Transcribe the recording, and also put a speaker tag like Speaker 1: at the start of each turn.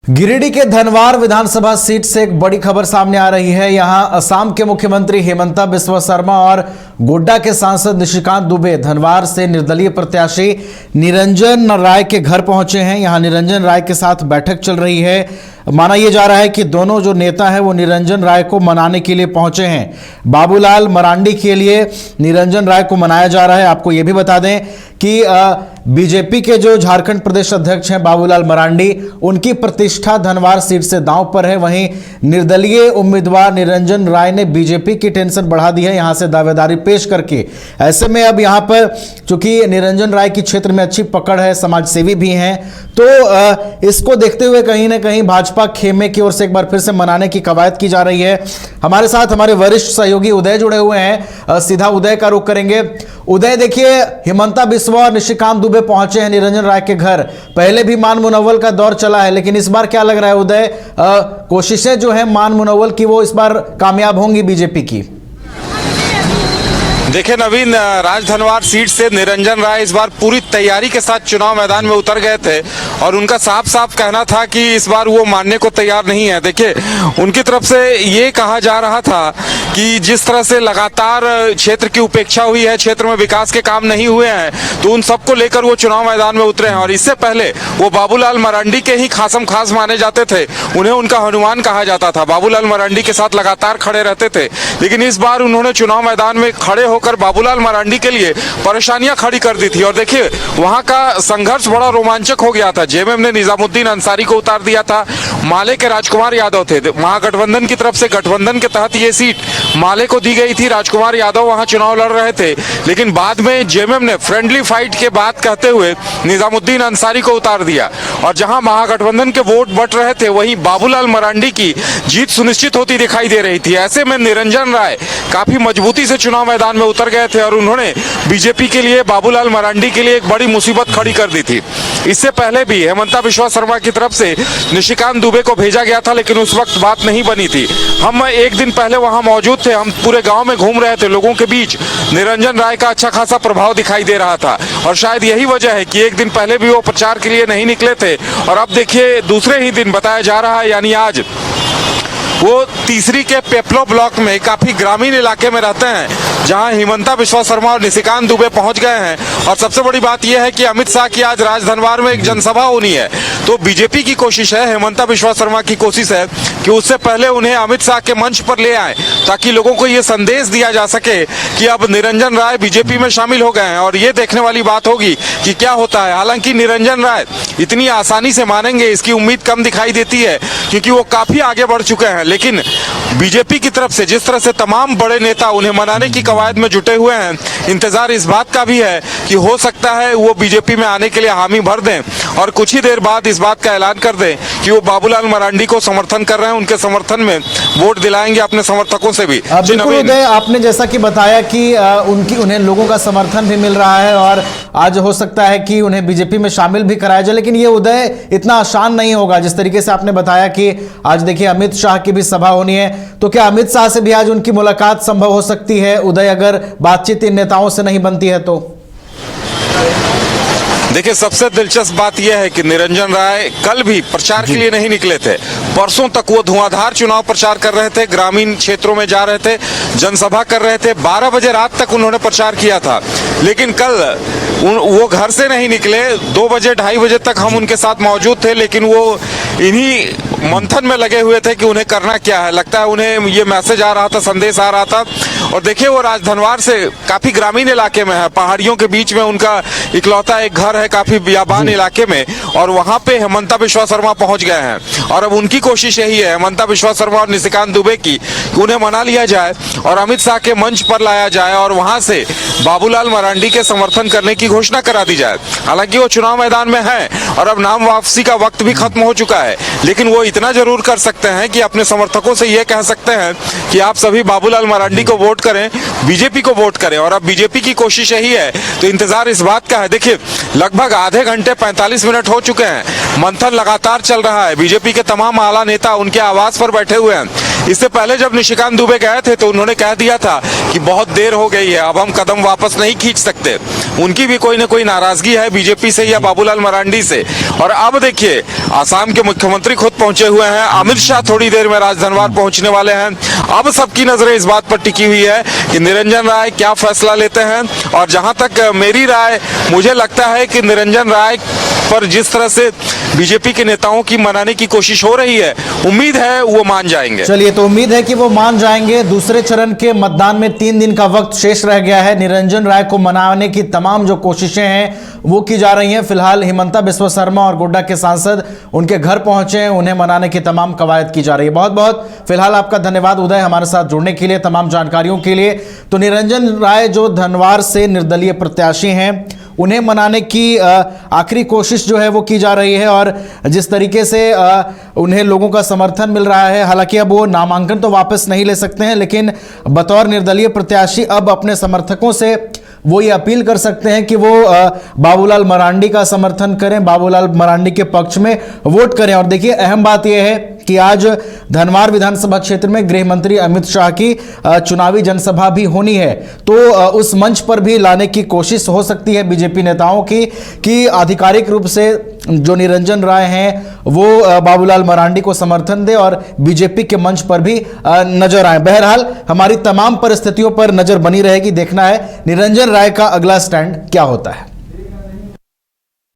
Speaker 1: गिरिडीह के धनवार विधानसभा सीट से एक बड़ी खबर सामने आ रही है। यहां असम के मुख्यमंत्री हेमंता बिस्वा शर्मा और गोड्डा के सांसद निशिकांत दुबे धनवार से निर्दलीय प्रत्याशी निरंजन राय के घर पहुंचे हैं। यहां निरंजन राय के साथ बैठक चल रही है। माना यह जा रहा है कि दोनों जो नेता हैं वो निरंजन राय को मनाने के लिए पहुंचे हैं। बाबूलाल मरांडी के लिए निरंजन राय को मनाया जा रहा है। आपको यह भी बता दें कि बीजेपी के जो झारखंड प्रदेश अध्यक्ष हैं बाबूलाल मरांडी, उनकी प्रतिष्ठा धनवार सीट से दांव पर है। वहीं निर्दलीय उम्मीदवार निरंजन राय ने बीजेपी की टेंशन बढ़ा दी है यहां से दावेदारी पेश करके। ऐसे में अब यहां पर चूंकि निरंजन राय की क्षेत्र में अच्छी पकड़ है, समाजसेवी भी हैं, तो इसको देखते हुए कहीं ना कहीं भाजपा खेमे की ओर से एक बार फिर से मनाने की कवायद की जा रही है। हमारे साथ हमारे वरिष्ठ सहयोगी उदय जुड़े हुए हैं। सीधा उदय का रुख करेंगे। उदय, देखिए, हेमंता बिस्वा और निशिकांत दुबे पहुंचे हैं निरंजन राय के घर। पहले भी मान मुनव्वल का दौर चला है, लेकिन इस बार क्या लग रहा है उदय, कोशिशें जो है मान मुनव्वल की वो इस बार कामयाब होंगी बीजेपी की?
Speaker 2: देखिए नवीन, राजधनवार सीट से निरंजन राय इस बार पूरी तैयारी के साथ चुनाव मैदान में उतर गए थे और उनका साफ साफ कहना था कि इस बार वो मानने को तैयार नहीं है। देखिए, उनकी तरफ से ये कहा जा रहा था कि जिस तरह से लगातार क्षेत्र की उपेक्षा हुई है, क्षेत्र में विकास के काम नहीं हुए हैं, तो उन सबको लेकर वो चुनाव मैदान में उतरे हैं। और इससे पहले वो बाबूलाल मरांडी के ही खासम खास माने जाते थे, उन्हें उनका हनुमान कहा जाता था, बाबूलाल मरांडी के साथ लगातार खड़े रहते थे। लेकिन इस बार उन्होंने चुनाव मैदान में खड़े होकर बाबूलाल मरांडी के लिए परेशानियां खड़ी कर दी थी। और देखिए, वहां का संघर्ष बड़ा रोमांचक हो गया था। जेएमएम ने निजामुद्दीन अंसारी को उतार दिया था, माले के राजकुमार यादव थे। महागठबंधन की तरफ से गठबंधन के तहत ये सीट माले को दी गई थी। राजकुमार यादव वहां चुनाव लड़ रहे थे, लेकिन बाद में जेएमएम ने फ्रेंडली फाइट के बात कहते हुए निजामुद्दीन अंसारी को उतार दिया। और जहां महागठबंधन के वोट बट रहे थे, वहीं बाबूलाल मरांडी की जीत सुनिश्चित होती दिखाई दे रही थी। ऐसे में निरंजन राय काफी मजबूती से चुनाव मैदान में उतर गए थे और उन्होंने बीजेपी के लिए, बाबूलाल मरांडी के लिए एक बड़ी मुसीबत खड़ी कर दी थी। इससे पहले भी हेमंता बिस्वा शर्मा की तरफ से निशिकांत दुबे को भेजा गया था, लेकिन उस वक्त बात नहीं बनी थी। हम एक दिन पहले वहां मौजूद थे, हम पूरे गांव में घूम रहे थे, लोगों के बीच निरंजन राय का अच्छा खासा प्रभाव दिखाई दे रहा था। और शायद यही वजह है कि एक दिन पहले भी वो प्रचार के लिए नहीं निकले थे और अब देखिए दूसरे ही दिन बताया जा रहा है, यानी आज वो तीसरी के पेपलो ब्लॉक में काफी ग्रामीण इलाके में रहते हैं, जहां हेमंता बिस्वा शर्मा और निशिकांत दुबे पहुंच गए हैं। और सबसे बड़ी बात यह है कि अमित शाह की आज राजधनवार में एक जनसभा होनी है। तो बीजेपी की कोशिश है, हेमंता बिस्वा शर्मा की कोशिश है कि उससे पहले उन्हें अमित शाह के मंच पर ले आए, ताकि लोगों को यह संदेश दिया जा सके कि अब निरंजन राय बीजेपी में शामिल हो गए हैं। और ये देखने वाली बात होगी कि क्या होता है। हालांकि निरंजन राय इतनी आसानी से मानेंगे इसकी उम्मीद कम दिखाई देती है, क्योंकि वो काफी आगे बढ़ चुके हैं। लेकिन बीजेपी की तरफ से जिस तरह से तमाम बड़े नेता उन्हें मनाने की कवायद में जुटे हुए हैं, इंतजार इस बात का भी है कि हो सकता है वो बीजेपी में आने के लिए हामी भर दें और कुछ ही देर बाद इस बात का ऐलान कर दें कि वो बाबूलाल मरांडी को समर्थन कर रहे हैं, उनके समर्थन में वोट दिलाएंगे अपने समर्थकों से भी।
Speaker 1: बिल्कुल उदय, आपने जैसा कि बताया कि उन्हें लोगों का समर्थन भी मिल रहा है और आज हो सकता है कि उन्हें बीजेपी में शामिल भी कराया जाए। लेकिन ये उदय इतना आसान नहीं होगा। जिस तरीके से आपने बताया कि आज देखिए अमित शाह की भी सभा होनी है, तो क्या अमित शाह से भी आज उनकी मुलाकात संभव हो सकती है उदय, अगर बातचीत इन नेताओं से नहीं बनती है तो?
Speaker 2: देखिए, सबसे दिलचस्प बात यह है कि निरंजन राय कल भी प्रचार के लिए नहीं निकले थे। परसों तक वो धुआंधार चुनाव प्रचार कर रहे थे, ग्रामीण क्षेत्रों में जा रहे थे, जनसभा कर रहे थे। 12 बजे रात तक उन्होंने प्रचार किया था। लेकिन कल वो घर से नहीं निकले। 2 बजे 2:30 बजे तक हम उनके साथ मौजूद थे, लेकिन वो इन्हीं मंथन में लगे हुए थे कि उन्हें करना क्या है। लगता है उन्हें ये मैसेज आ रहा था, संदेश आ रहा था। और देखिए, वो राजधनवार से काफी ग्रामीण इलाके में है, पहाड़ियों के बीच में उनका इकलौता एक घर है, काफी बियाबान इलाके में, और वहां पे हेमंता बिस्वा शर्मा पहुंच गए हैं। और अब उनकी कोशिश यही है, हेमंता बिस्वा शर्मा और निशिकांत दुबे की, कि उन्हें मना लिया जाए और अमित शाह के मंच पर लाया जाए और वहां से बाबूलाल मरांडी के समर्थन करने की घोषणा करा दी जाए। हालांकि वो चुनाव मैदान में है और अब नाम वापसी का वक्त भी खत्म हो चुका है, लेकिन वो इतना जरूर कर सकते हैं कि अपने समर्थकों से ये कह सकते हैं कि आप सभी बाबूलाल मरांडी को वोट करें, बीजेपी को वोट करें। और अब बीजेपी की कोशिश यही है, तो इंतजार इस बात का है। देखिए, लगभग आधे घंटे 45 मिनट हो चुके हैं, मंथन लगातार चल रहा है। बीजेपी के तमाम आला नेता उनके आवास पर बैठे हुए हैं। इससे पहले जब निशिकांत दुबे गए थे तो उन्होंने कह दिया था कि बहुत देर हो गई है, अब हम कदम वापस नहीं खींच सकते। उनकी भी कोई ना कोई नाराजगी है बीजेपी से या बाबूलाल मरांडी से। और अब देखिए आसाम के मुख्यमंत्री खुद पहुंचे हुए हैं, अमित शाह थोड़ी देर में राजधनवार पहुंचने वाले हैं। अब सबकी नजरें इस बात पर टिकी हुई है कि निरंजन राय क्या फैसला लेते हैं। और जहां तक मेरी राय, मुझे लगता है कि निरंजन राय पर जिस तरह से बीजेपी के नेताओं की मनाने की कोशिश हो रही है, उम्मीद है वो मान जाएंगे।
Speaker 1: चलिए, तो उम्मीद है कि वो मान जाएंगे। दूसरे चरण के मतदान में 3 दिन का वक्त शेष रह गया है। निरंजन राय को मनाने की तमाम जो कोशिशें हैं वो की जा रही हैं। फिलहाल हिमंता बिस्वा शर्मा और गोड्डा के सांसद उनके घर पहुंचे हैं, उन्हें मनाने की तमाम कवायद की जा रही है। बहुत बहुत फिलहाल आपका धन्यवाद उदय, हमारे साथ जुड़ने के लिए, तमाम जानकारियों के लिए। तो निरंजन राय जो धनवार से निर्दलीय प्रत्याशी हैं, उन्हें मनाने की आखिरी कोशिश जो है वो की जा रही है। और जिस तरीके से उन्हें लोगों का समर्थन मिल रहा है, हालांकि अब वो नामांकन तो वापस नहीं ले सकते हैं, लेकिन बतौर निर्दलीय प्रत्याशी अब अपने समर्थकों से वो ये अपील कर सकते हैं कि वो बाबूलाल मरांडी का समर्थन करें, बाबूलाल मरांडी के पक्ष में वोट करें। और देखिए, अहम बात यह है कि आज धनवार विधानसभा क्षेत्र में गृह मंत्री अमित शाह की चुनावी जनसभा भी होनी है, तो उस मंच पर भी लाने की कोशिश हो सकती है बीजेपी नेताओं की कि आधिकारिक रूप से जो निरंजन राय हैं वो बाबूलाल मरांडी को समर्थन दे और बीजेपी के मंच पर भी नजर आए। बहरहाल हमारी तमाम परिस्थितियों पर नजर बनी रहेगी, देखना है निरंजन राय का अगला स्टैंड क्या होता है।